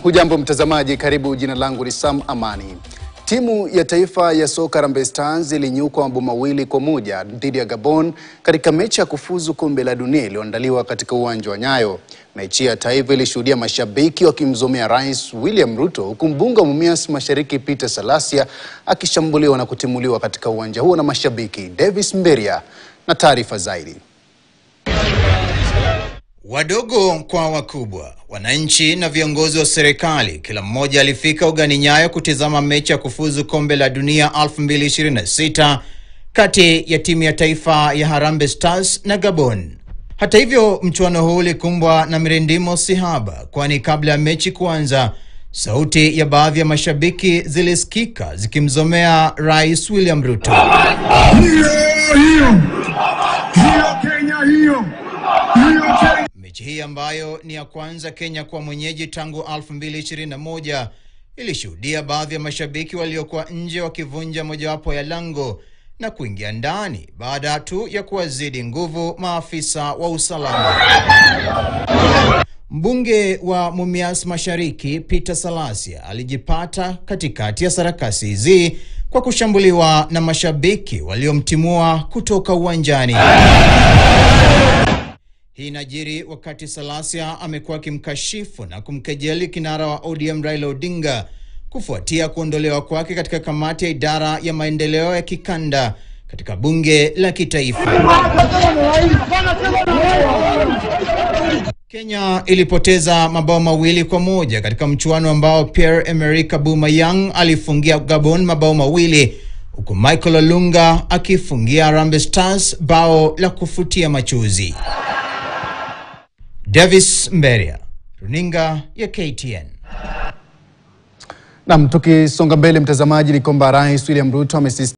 Hujambo mtazamaji, karibu. Jina langu ni Sam Amani. Timu ya taifa ya soka Harambee Stars ilinyukwa mabao 2-1 dhidi ya Gabon katika mechi ya kufuzu kombe la dunia iliyoandaliwa katika uwanja wa Nyayo. Mechi ya taifa ilishuhudia mashabiki wakimzomea Rais William Ruto, huku mbunge wa Mumias Mashariki Peter Salasya akishambuliwa na kutimuliwa katika uwanja huo na mashabiki. Davis Mberia na taarifa zaidi. Wadogo kwa wakubwa, wananchi na viongozi wa serikali, kila mmoja alifika ugani Nyayo kutizama mechi ya kufuzu kombe la dunia 2026 kati ya timu ya taifa ya Harambee Stars na Gabon. Hata hivyo, mchuano huu ulikumbwa na mirindimo sihaba, kwani kabla ya mechi kuanza, sauti ya baadhi ya mashabiki zilisikika zikimzomea Rais William Ruto. Mechi hii ambayo ni ya kwanza Kenya kwa mwenyeji tangu 2021 ilishuhudia baadhi ya mashabiki waliokuwa nje wakivunja mojawapo ya lango na kuingia ndani baada tu ya kuwazidi nguvu maafisa wa usalama. Mbunge wa Mumias Mashariki Peter Salasya alijipata katikati ya sarakasi hizi kwa kushambuliwa na mashabiki waliomtimua kutoka uwanjani. Hii inajiri wakati Salasya amekuwa akimkashifu na kumkejeli kinara wa ODM Raila Odinga kufuatia kuondolewa kwake katika kamati ya idara ya maendeleo ya kikanda katika bunge la kitaifa. Kenya ilipoteza mabao 2-1 katika mchuano ambao Pierre-Emerick Aubameyang alifungia Gabon mabao 2, huku Michael Olunga akifungia Harambee Stars bao la kufutia machozi. Davis Mberia, runinga ya KTN. Na tukisonga mbele mtazamaji, ni kwamba Rais William Ruto amesisitiza